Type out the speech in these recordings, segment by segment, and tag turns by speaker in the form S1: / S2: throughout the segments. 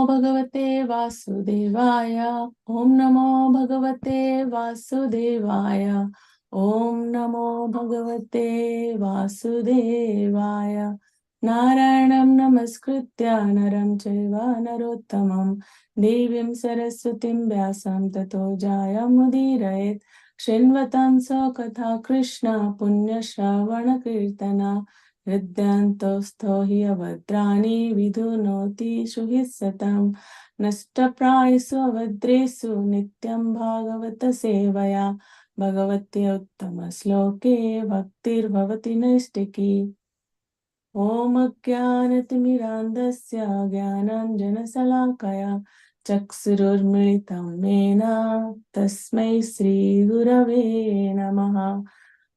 S1: Bhagavate Vasudevaya. Om Namo Bhagavate Vasudevaya. Om Namo Bhagavate Vasudevaya. Narayanam Namaskritya Naram Chaiva Narottamam Devim Saraswatim Vyasam Tato Jaya Mudirayet Shinvatam Sakatha Krishna Punya Shravana Kirtana Hriddyantosto hi avadrani vidhunoti shuhissatam nashtaprayesu avadresu nityam bhagavata sevaya bhagavatya uttama sloke bhaktir bhavati naistiki Om Ajnanatirmirandasya Jnananjanasalakaya Chakshururmilitam Mena Tasmai Shri Gurave Namaha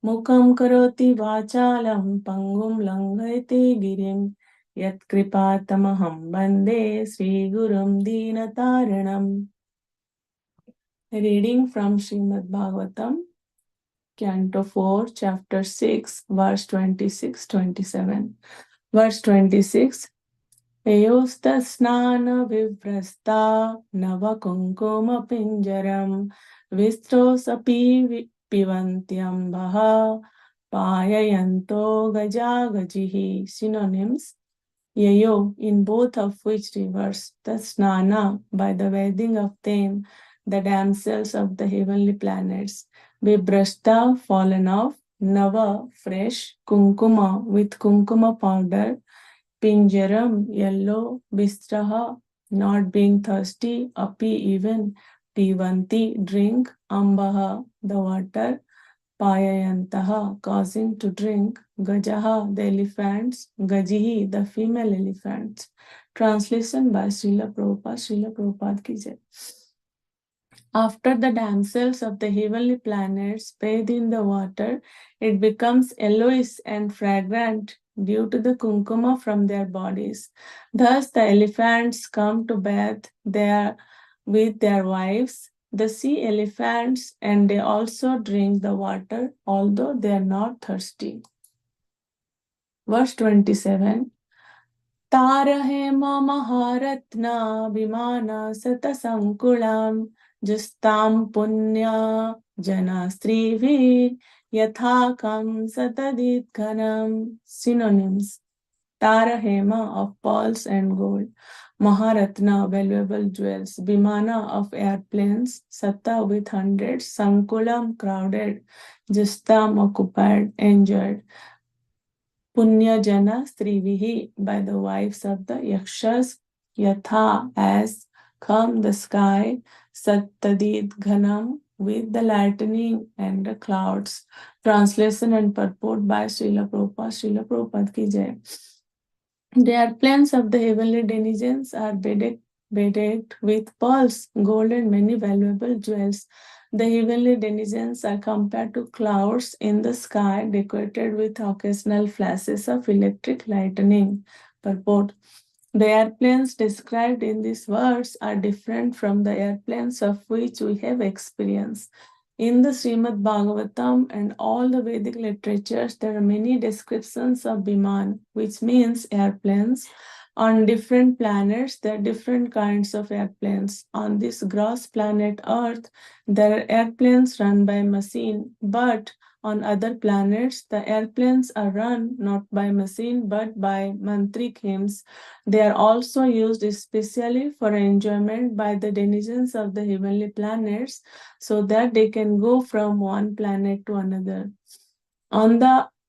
S1: Mukam karoti vachalam pangum langhayate girim yat kripatamaham bande Sri Gurum Dinataranam. Reading from Srimad Bhagavatam, Canto 4, Chapter 6, verse 26-27. Verse 26. Eyostasnana vivrasta nava kunkuma pinjaram vistrosapi pivantyam baha payayanto gajagajihi. Synonyms. Yayo, in both of which rivers, the snana, by the bathing of them, the damsels of the heavenly planets, vibrasta, fallen off, nava, fresh, kunkuma, with kunkuma powder, Pinjaram, yellow, Bistraha, not being thirsty, Api even, Pivanti, drink, Ambaha, the water, Payayantaha, causing to drink, Gajaha, the elephants, Gajihi, the female elephants. Translation by Srila Prabhupada ki jai. After the damsels of the heavenly planets bathe in the water, it becomes yellowish and fragrant due to the kunkuma from their bodies. Thus, the elephants come to bathe with their wives, the sea elephants, and they also drink the water, although they are not thirsty. Verse 27. Tarahema Maharatna Vimana Sata Sankulam Justam Punya Jana Strivir Yathakam Satadit Ghanam. Synonyms. Tarahema of pearls and gold, Maharatna valuable jewels, Vimana of airplanes, Sata with hundreds, Sankulam crowded, Justam occupied, enjoyed. Punya Jana Strivihi by the wives of the Yakshas, Yatha as, come the sky, Sattadit Ghanam with the lightning and the clouds. Translation and purport by Srila Prabhupada ki jai. The airplanes of the heavenly denizens are bedecked with pearls, gold, and many valuable jewels. The heavenly denizens are compared to clouds in the sky decorated with occasional flashes of electric lightning. Purport. The airplanes described in these verse are different from the airplanes of which we have experience. In the Srimad Bhagavatam and all the Vedic literatures, there are many descriptions of Viman, which means airplanes. On different planets, there are different kinds of airplanes. On this gross planet Earth, there are airplanes run by machine, but on other planets, the airplanes are run not by machine but by mantric hymns. They are also used especially for enjoyment by the denizens of the heavenly planets so that they can go from one planet to another.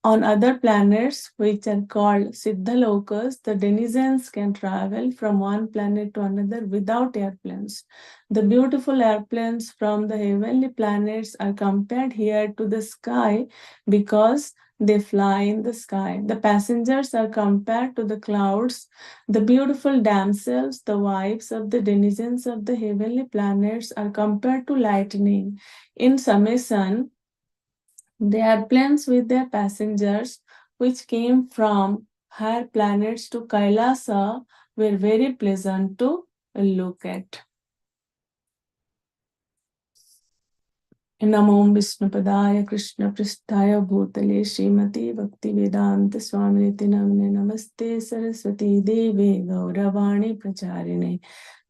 S1: On other planets, which are called Siddhalokas, the denizens can travel from one planet to another without airplanes. The beautiful airplanes from the heavenly planets are compared here to the sky because they fly in the sky. The passengers are compared to the clouds. The beautiful damsels, the wives of the denizens of the heavenly planets, are compared to lightning. In summation, the airplanes with their passengers, which came from higher planets to Kailasa, were very pleasant to look at. Namo Vishnupadaya Krishna Pristhaya Bhutale Srimati Bhaktivedanta Swaminiti Namane Namaste Saraswati Devi Gauravani Pracharine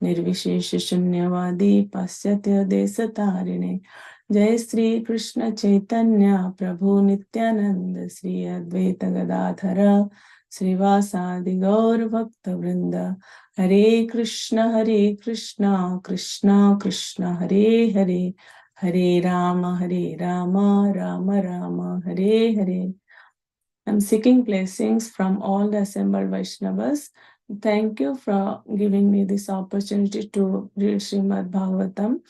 S1: Nirvishesha Shunyavadi Pasyatya Desatarine Jai Sri Krishna Chaitanya Prabhu Nityananda Sri Advaita Gadadhara Srivasadi Gaur Bhakta Vrinda Hare Krishna Krishna Krishna Hare Hare Hare Rama, Rama Rama, Hare Hare. I'm seeking blessings from all the assembled Vaishnavas. Thank you for giving me this opportunity to read Srimad Bhagavatam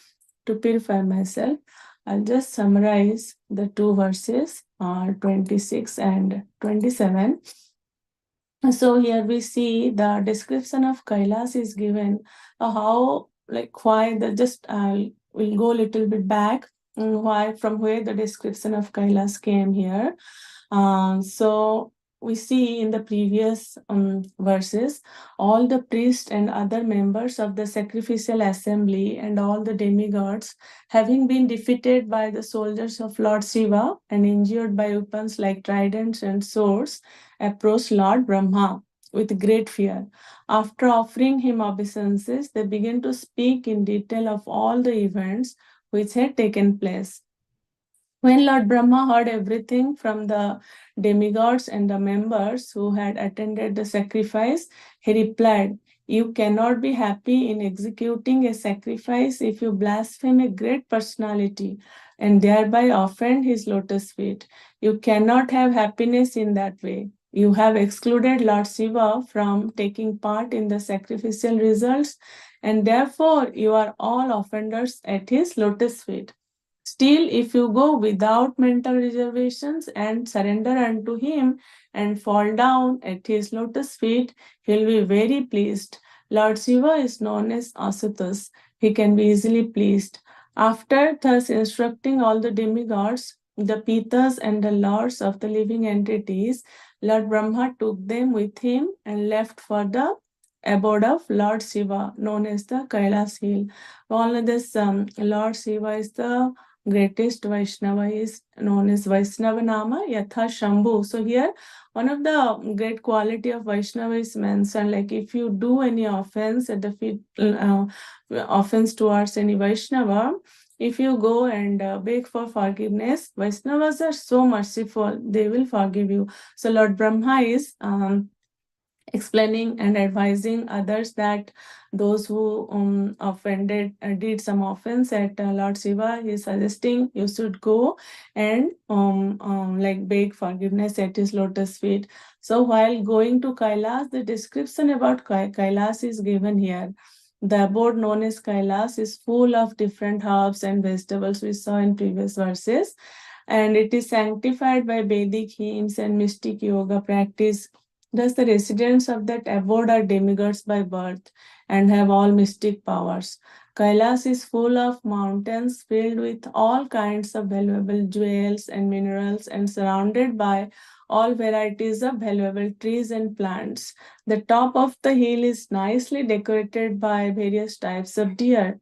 S1: to purify myself. I'll just summarize the two verses, 26 and 27. So here we see the description of Kailas is given, how, like, why the just we'll go a little bit back, why, from where the description of Kailas came here. So we see in the previous verses, all the priests and other members of the sacrificial assembly and all the demigods, having been defeated by the soldiers of Lord Shiva and injured by weapons like tridents and swords, approached Lord Brahma with great fear. After offering him obeisances, they began to speak in detail of all the events which had taken place. When Lord Brahma heard everything from the demigods and the members who had attended the sacrifice, he replied, "You cannot be happy in executing a sacrifice if you blaspheme a great personality and thereby offend his lotus feet. You cannot have happiness in that way. You have excluded Lord Shiva from taking part in the sacrificial results, and therefore you are all offenders at his lotus feet. Still, if you go without mental reservations and surrender unto him and fall down at his lotus feet, he'll be very pleased. Lord Shiva is known as Asutas. He can be easily pleased." After thus instructing all the demigods, the Pitas and the lords of the living entities, Lord Brahma took them with him and left for the abode of Lord Shiva, known as the Kailas hill. All of this, Lord Shiva is the greatest Vaishnava, is known as Vaishnava Nama Yatha Shambhu. So here, one of the great quality of Vaishnava is mentioned, like if you do any offense at the feet, offense towards any Vaishnava, if you go and beg for forgiveness, Vaishnavas are so merciful, they will forgive you. So Lord Brahma is explaining and advising others that those who offended, did some offense at Lord Shiva, he is suggesting you should go and like beg forgiveness at his lotus feet. So while going to Kailas, the description about Kailas is given here. The abode known as Kailas is full of different herbs and vegetables we saw in previous verses, and it is sanctified by Vedic hymns and mystic yoga practice. Thus, the residents of that abode are demigods by birth and have all mystic powers. Kailas is full of mountains filled with all kinds of valuable jewels and minerals and surrounded by all varieties of valuable trees and plants. The top of the hill is nicely decorated by various types of deer.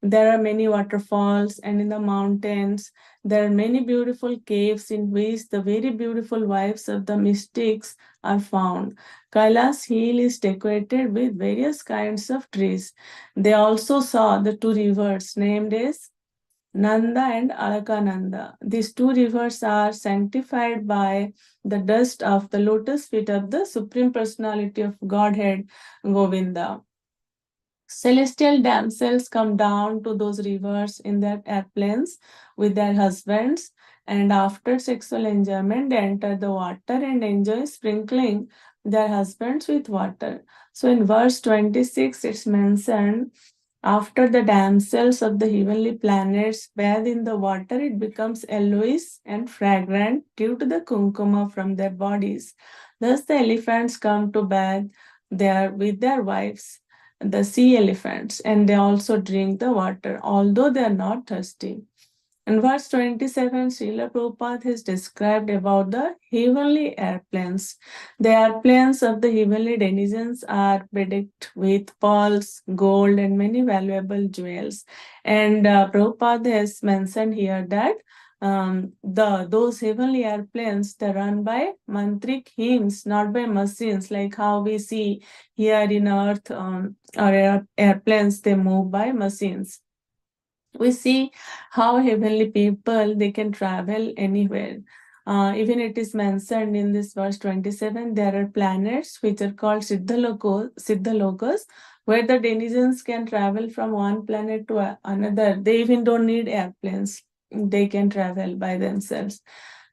S1: There are many waterfalls, and in the mountains, there are many beautiful caves in which the very beautiful wives of the mystics are found. Kailas hill is decorated with various kinds of trees. They also saw the two rivers named as Nanda and Alakananda. These two rivers are sanctified by the dust of the lotus feet of the Supreme Personality of Godhead, Govinda. Celestial damsels come down to those rivers in their airplanes with their husbands, and after sexual enjoyment, they enter the water and enjoy sprinkling their husbands with water. So in verse 26, it's mentioned, after the damsels of the heavenly planets bathe in the water, it becomes yellowish and fragrant due to the kumkuma from their bodies. Thus the elephants come to bathe there with their wives, the sea elephants, and they also drink the water, although they are not thirsty. In verse 27, Srila Prabhupada has described about the heavenly airplanes. The airplanes of the heavenly denizens are bedecked with pearls, gold, and many valuable jewels. And Prabhupada has mentioned here that those heavenly airplanes, they run by mantric hymns, not by machines, like how we see here in Earth, or airplanes, they move by machines. We see how heavenly people, they can travel anywhere. Even it is mentioned in this verse 27, there are planets which are called Siddhalokas, where the denizens can travel from one planet to another. They even don't need airplanes. They can travel by themselves.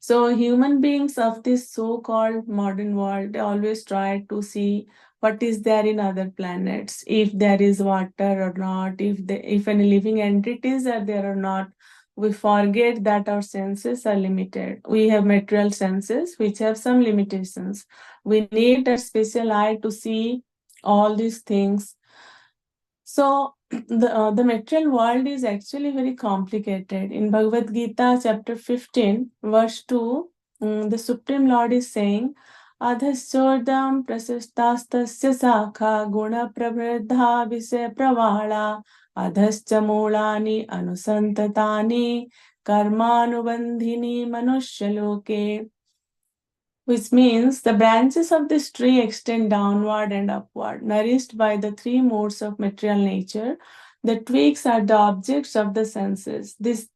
S1: So human beings of this so-called modern world, they always try to see what is there in other planets, if there is water or not, if any living entities are there or not. We forget that our senses are limited. We have material senses which have some limitations. We need a special eye to see all these things. So the material world is actually very complicated. In Bhagavad Gita, chapter 15, verse 2, the Supreme Lord is saying, Adhaschordam prasastastasya sakha guna pravriddha visaya pravala adhascha molani anusantatani karmanubandhini manushya which means the branches of this tree extend downward and upward, nourished by the three modes of material nature. The twigs are the objects of the senses. This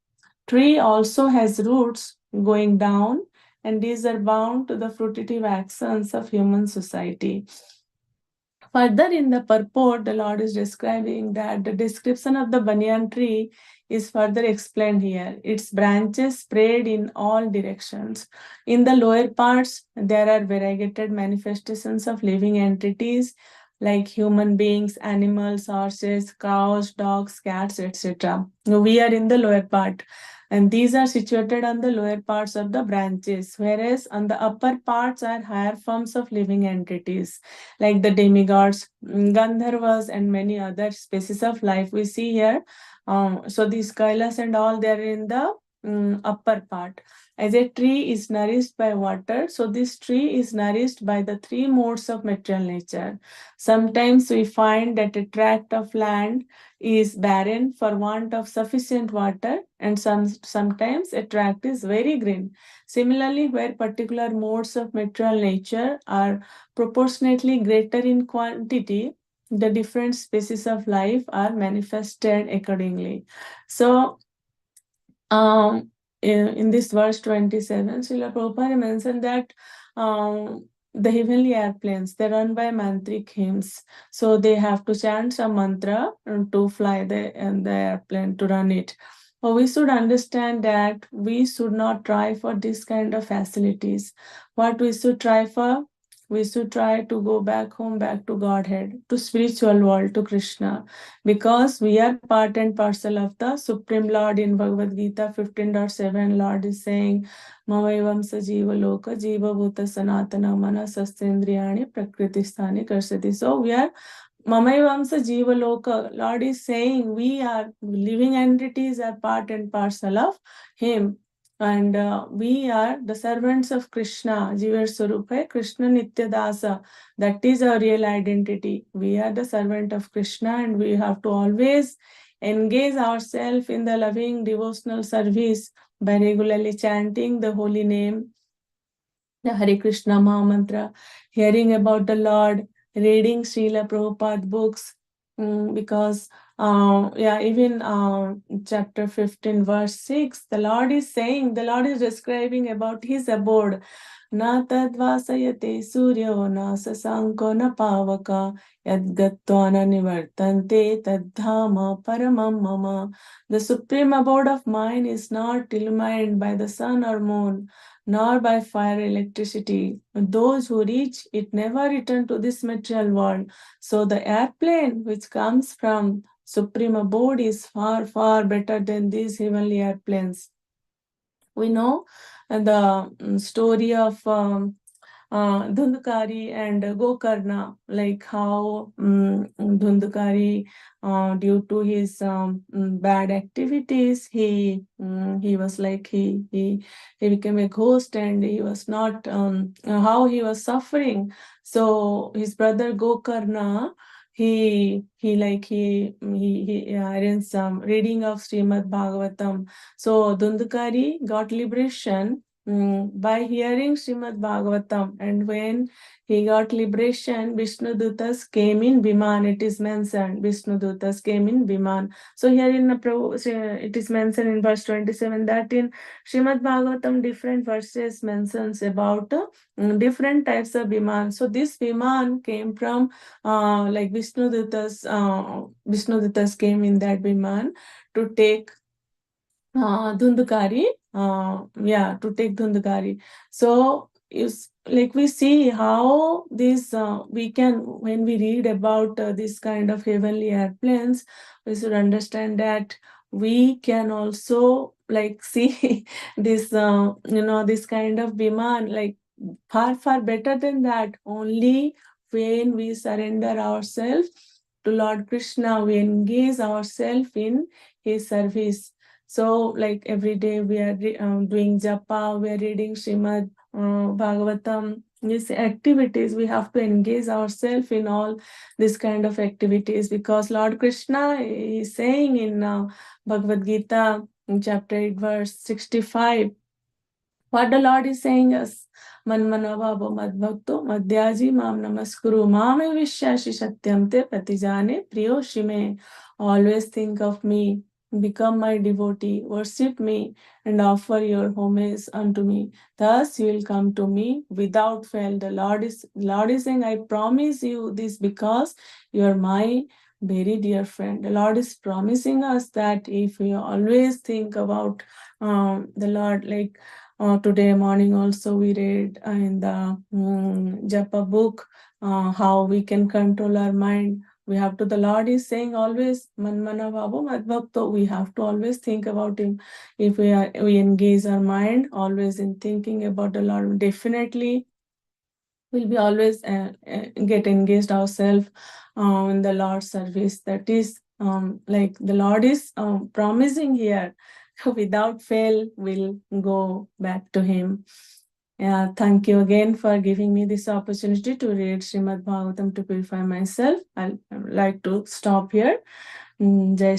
S1: tree also has roots going down, and these are bound to the fruitive actions of human society. Further in the purport, the Lord is describing that the description of the banyan tree is further explained here. Its branches spread in all directions. In the lower parts, there are variegated manifestations of living entities like human beings, animals, horses, cows, dogs, cats, etc. We are in the lower part, and these are situated on the lower parts of the branches, whereas on the upper parts are higher forms of living entities like the demigods, Gandharvas, and many other species of life we see here. So these Kailas and all, they're in the upper part. As a tree is nourished by water, so this tree is nourished by the three modes of material nature. Sometimes we find that a tract of land is barren for want of sufficient water, and sometimes a tract is very green. Similarly, where particular modes of material nature are proportionately greater in quantity, the different species of life are manifested accordingly. So, in this verse 27, Srila Prabhupada mentioned that the heavenly airplanes, they run by mantric hymns. So they have to chant some mantra to fly the airplane, to run it. But we should understand that we should not try for this kind of facilities. What we should try for? We should try to go back home, back to Godhead, to spiritual world, to Krishna, because we are part and parcel of the Supreme Lord. In Bhagavad Gita 15.7, Lord is saying, Mamaevam sa jiva loka jiva bhuta sanatana mana sastendriyani prakritisthani karsati. So we are Mamaevam sa jiva loka. Lord is saying we are living entities, are part and parcel of Him. And we are the servants of Krishna, Jivar Swarupa, Krishna Nityadasa. That is our real identity. We are the servant of Krishna, and we have to always engage ourselves in the loving devotional service by regularly chanting the holy name, the Hare Krishna Maha Mantra, hearing about the Lord, reading Srila Prabhupada books, because even chapter 15, verse 6, the Lord is saying, the Lord is describing about His abode. Na tadvasayate suryo na sasanko na pavaka yadgatva na nivartante tadhama paramam mama. The supreme abode of mine is not illumined by the sun or moon, nor by fire electricity. Those who reach it never return to this material world. So the airplane which comes from Supreme Abode is far, far better than these heavenly airplanes. We know the story of Dhundukari and Gokarna, like how Dhundukari, due to his bad activities, he was like he became a ghost, and he was not how he was suffering. So his brother Gokarna, he arranged some reading of Srimad Bhagavatam. So Dhundukari got liberation by hearing Srimad Bhagavatam, and when he got liberation, Vishnu Dutas came in Biman. It is mentioned Vishnu Dutas came in Biman. So here in it is mentioned in verse 27 that in Srimad Bhagavatam different verses mentions about different types of Biman. So this Biman came from like Vishnu Dutas. Vishnu Dutas came in that Biman to take Dhundukari, to take Dhundukari. So is like we see how this we can, when we read about this kind of heavenly airplanes, we should understand that we can also like see this this kind of Biman, like far better than that. Only when we surrender ourselves to Lord Krishna, we engage ourselves in his service. So, like every day we are doing japa, we are reading Srimad Bhagavatam. These activities, we have to engage ourselves in all this kind of activities, because Lord Krishna is saying in Bhagavad Gita, in chapter 8, verse 65, what the Lord is saying us, Manmanavabo Madbhakto Madhyaji Mam Namaskuru Mame Vishyashi Satyam Te Pratijane Priyo Shime. Always think of me, become my devotee, worship me, and offer your homage unto me. Thus you will come to me without fail. The Lord is saying, I promise you this because you are my very dear friend. The Lord is promising us that if we always think about the Lord, like today morning also we read in the Japa book how we can control our mind. We have to, the Lord is saying always, Manmana Babu Madbhakto, we have to always think about him. If we engage our mind always in thinking about the Lord, definitely we'll be always get engaged ourselves in the Lord's service. That is like the Lord is promising here, without fail, we'll go back to him. Yeah, thank you again for giving me this opportunity to read Srimad Bhagavatam to purify myself. I'd like to stop here. Jai